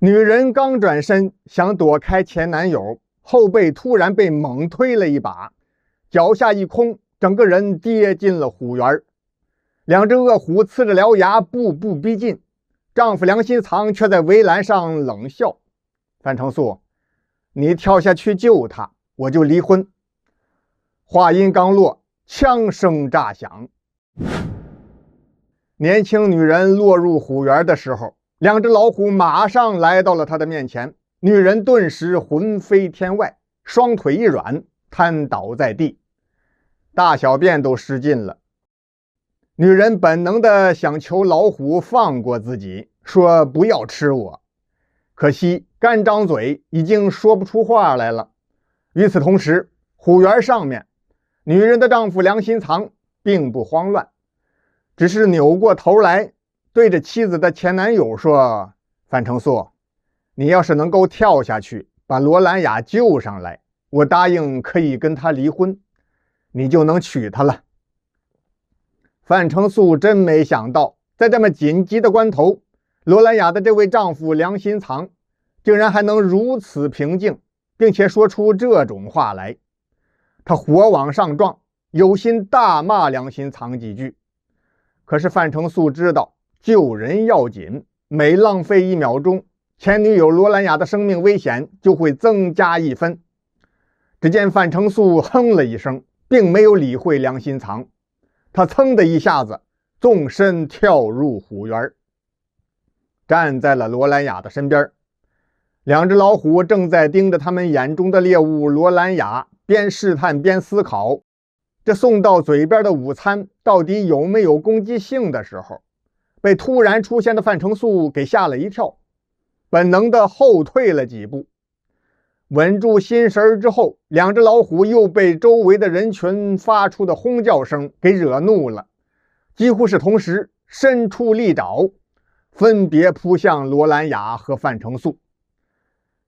女人刚转身想躲开前男友，后背突然被猛推了一把，脚下一空，整个人跌进了虎园。两只恶虎呲着獠牙，步步逼近。丈夫梁心藏却在围栏上冷笑：“范成素，你跳下去救他，我就离婚。”话音刚落，枪声炸响。年轻女人落入虎园的时候，两只老虎马上来到了她的面前，女人顿时魂飞天外，双腿一软，瘫倒在地，大小便都失禁了。女人本能的想求老虎放过自己，说不要吃我，可惜干张嘴已经说不出话来了。与此同时，虎园上面，女人的丈夫梁心藏并不慌乱，只是扭过头来对着妻子的前男友说：“范成素，你要是能够跳下去把罗兰雅救上来，我答应可以跟她离婚，你就能娶她了。”范成素真没想到，在这么紧急的关头，罗兰雅的这位丈夫梁心藏竟然还能如此平静，并且说出这种话来。他火往上撞，有心大骂梁心藏几句。可是范成素知道救人要紧，每浪费1秒钟，前女友罗兰雅的生命危险就会增加1分。只见范成素哼了一声，并没有理会梁心藏，他噌的一下子纵身跳入虎园，站在了罗兰雅的身边。两只老虎正在盯着他们眼中的猎物罗兰雅，边试探边思考，这送到嘴边的午餐到底有没有攻击性的时候，被突然出现的范成素给吓了一跳，本能的后退了几步。稳住心神之后，两只老虎又被周围的人群发出的轰叫声给惹怒了，几乎是同时伸出利爪，分别扑向罗兰雅和范成素。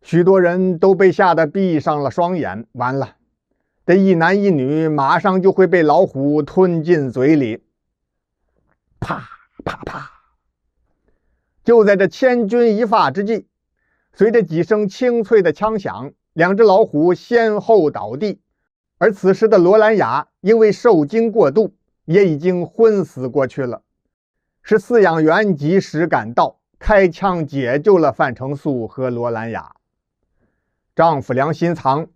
许多人都被吓得闭上了双眼，完了，这一男一女马上就会被老虎吞进嘴里。啪啪啪！就在这千钧一发之际，随着几声清脆的枪响，两只老虎先后倒地，而此时的罗兰雅因为受惊过度，也已经昏死过去了。是饲养员及时赶到，开枪解救了范成素和罗兰雅。丈夫梁心藏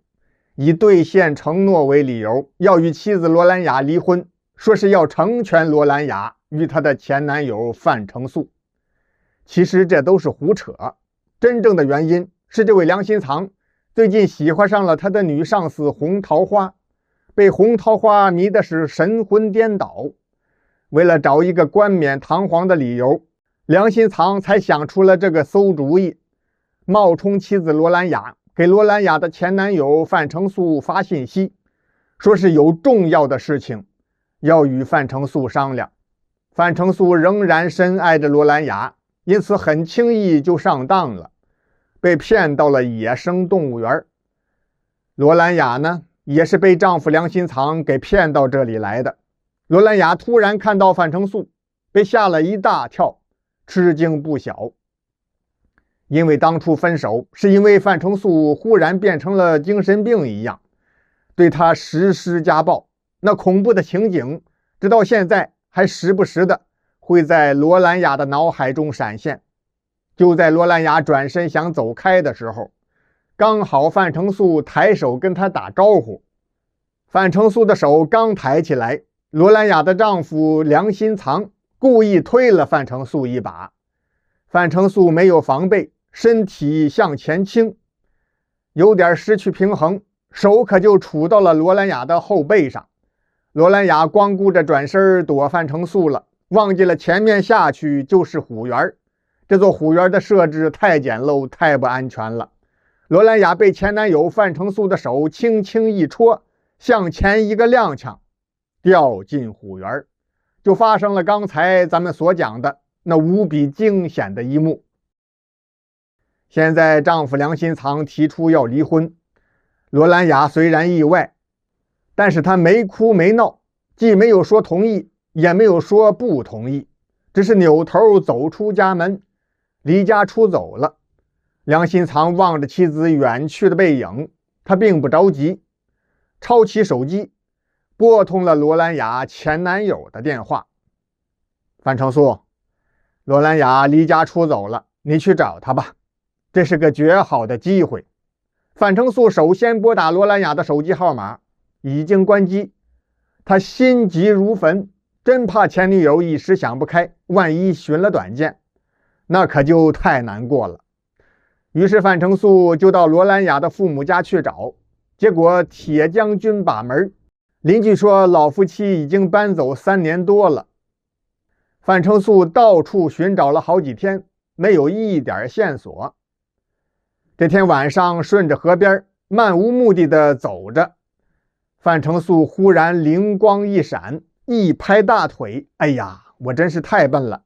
以兑现承诺为理由，要与妻子罗兰雅离婚，说是要成全罗兰雅与她的前男友范成素。其实这都是胡扯，真正的原因是这位梁心藏最近喜欢上了他的女上司红桃花，被红桃花迷的是神魂颠倒。为了找一个冠冕堂皇的理由，梁心藏才想出了这个馊主意，冒充妻子罗兰雅，给罗兰雅的前男友范成素发信息，说是有重要的事情要与范成素商量。范成素仍然深爱着罗兰雅，因此很轻易就上当了，被骗到了野生动物园。罗兰雅呢，也是被丈夫梁心藏给骗到这里来的。罗兰雅突然看到范成素，被吓了一大跳，吃惊不小。因为当初分手是因为范成素忽然变成了精神病一样，对他实施家暴，那恐怖的情景直到现在还时不时的会在罗兰雅的脑海中闪现。就在罗兰雅转身想走开的时候，刚好范成素抬手跟他打招呼。范成素的手刚抬起来，罗兰雅的丈夫梁心藏故意推了范成素一把，范成素没有防备，身体向前倾，有点失去平衡，手可就杵到了罗兰雅的后背上。罗兰雅光顾着转身躲范成素了，忘记了前面下去就是虎园。这座虎园的设置太简陋，太不安全了。罗兰雅被前男友范成素的手轻轻一戳，向前一个踉跄，掉进虎园，就发生了刚才咱们所讲的那无比惊险的一幕。现在丈夫梁心藏提出要离婚，罗兰雅虽然意外，但是她没哭没闹，既没有说同意，也没有说不同意，只是扭头走出家门，离家出走了。梁心藏望着妻子远去的背影，他并不着急，抄起手机，拨通了罗兰雅前男友的电话。范成素，罗兰雅离家出走了，你去找她吧，这是个绝好的机会。范成素首先拨打罗兰雅的手机号码，已经关机。他心急如焚，真怕前女友一时想不开，万一寻了短见，那可就太难过了。于是范成素就到罗兰雅的父母家去找，结果铁将军把门，邻居说老夫妻已经搬走3年多了。范成素到处寻找了好几天，没有一点线索。这天晚上顺着河边漫无目的地走着，范成素忽然灵光一闪，一拍大腿，哎呀，我真是太笨了，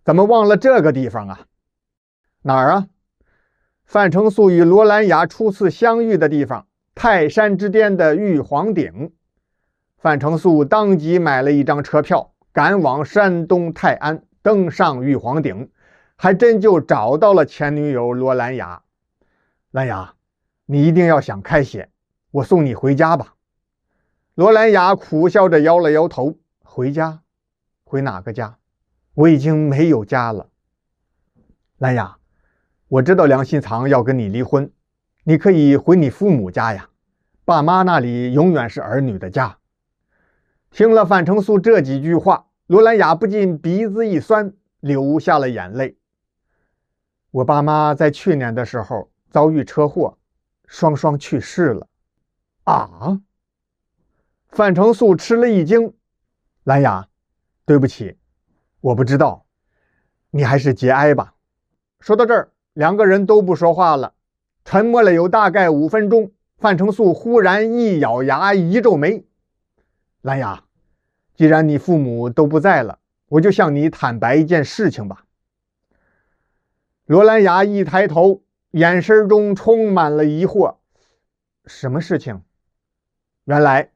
怎么忘了这个地方啊？哪儿啊？范成素与罗兰雅初次相遇的地方，泰山之巅的玉皇顶。范成素当即买了一张车票，赶往山东泰安，登上玉皇顶，还真就找到了前女友罗兰雅。兰雅，你一定要想开些，我送你回家吧。罗兰雅苦笑着摇了摇头，回家？回哪个家？我已经没有家了。兰雅，我知道梁心藏要跟你离婚，你可以回你父母家呀，爸妈那里永远是儿女的家。听了范成素这几句话，罗兰雅不禁鼻子一酸，流下了眼泪。我爸妈在去年的时候遭遇车祸，双双去世了。啊！范成素吃了一惊。兰雅，对不起，我不知道，你还是节哀吧。说到这儿，两个人都不说话了，沉默了有大概5分钟。范成素忽然一咬牙，一皱眉。兰雅，既然你父母都不在了，我就向你坦白一件事情吧。罗兰雅一抬头，眼神中充满了疑惑。什么事情？原来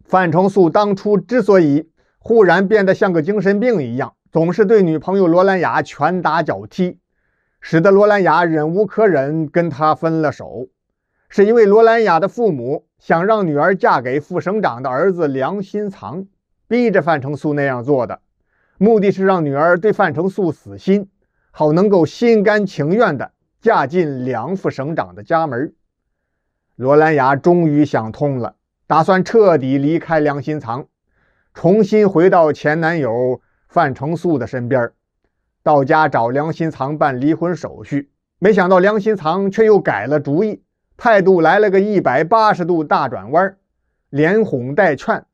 范成素当初之所以忽然变得像个精神病一样，总是对女朋友罗兰雅拳打脚踢，使得罗兰雅忍无可忍，跟他分了手，是因为罗兰雅的父母想让女儿嫁给副省长的儿子梁心藏，逼着范成素那样做的，目的是让女儿对范成素死心，好能够心甘情愿地嫁进梁副省长的家门。罗兰雅终于想通了，打算彻底离开梁心藏，重新回到前男友范成素的身边，到家找梁心藏办离婚手续。没想到梁心藏却又改了主意，态度来了个180度大转弯，连哄带劝，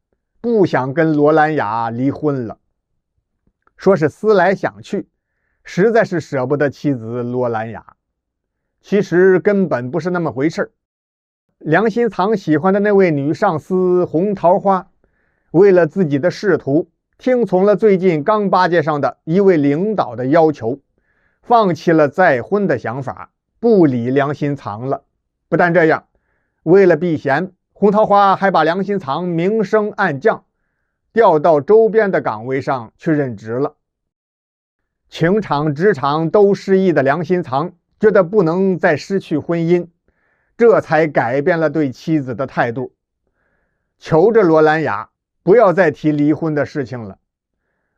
不想跟罗兰雅离婚了。说是思来想去，实在是舍不得妻子罗兰雅。其实根本不是那么回事。梁心藏喜欢的那位女上司红桃花，为了自己的仕途，听从了最近刚巴结上的一位领导的要求，放弃了再婚的想法，不理梁心藏了。不但这样，为了避嫌，红桃花还把梁心藏明升暗降，调到周边的岗位上去任职了。情场职场都失意的梁心藏觉得不能再失去婚姻，这才改变了对妻子的态度，求着罗兰雅不要再提离婚的事情了。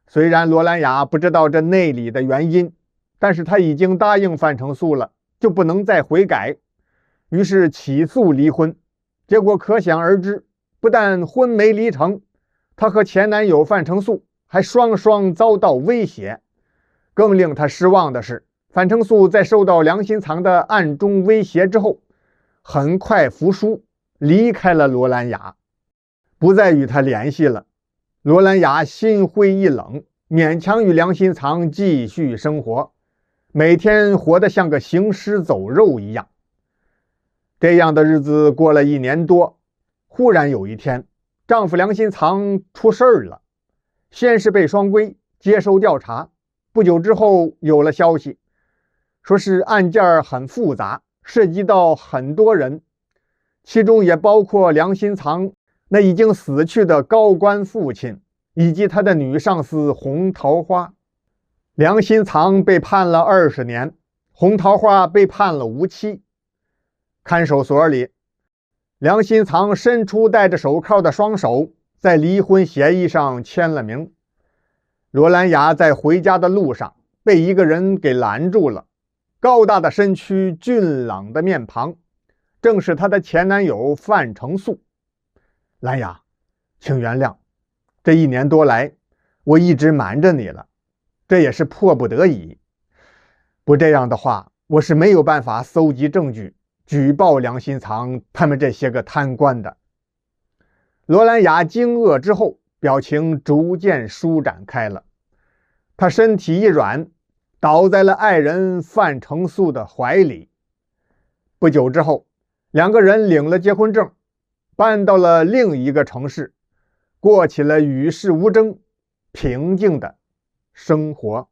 虽然罗兰雅不知道这内里的原因，但是他已经答应范成素了，就不能再悔改，于是起诉离婚。结果可想而知，不但婚没离成，他和前男友范成素还双双遭到威胁。更令他失望的是，范成素在受到梁心藏的暗中威胁之后，很快服输，离开了罗兰雅，不再与他联系了。罗兰雅心灰意冷，勉强与梁心藏继续生活，每天活得像个行尸走肉一样。这样的日子过了1年多，忽然有一天，丈夫梁心藏出事儿了，先是被双规接受调查，不久之后有了消息，说是案件很复杂，涉及到很多人，其中也包括梁心藏那已经死去的高官父亲以及他的女上司红桃花。梁心藏被判了20年，红桃花被判了无期。看守所里，梁心藏伸出戴着手铐的双手，在离婚协议上签了名。罗兰雅在回家的路上被一个人给拦住了，高大的身躯，俊朗的面庞，正是她的前男友范成素。兰雅，请原谅，这1年多来，我一直瞒着你了，这也是迫不得已。不这样的话，我是没有办法搜集证据，举报梁心藏他们这些个贪官的。罗兰雅惊愕之后，表情逐渐舒展开了，她身体一软，倒在了爱人范成素的怀里。不久之后，2个人领了结婚证，搬到了另一个城市，过起了与世无争、平静的生活。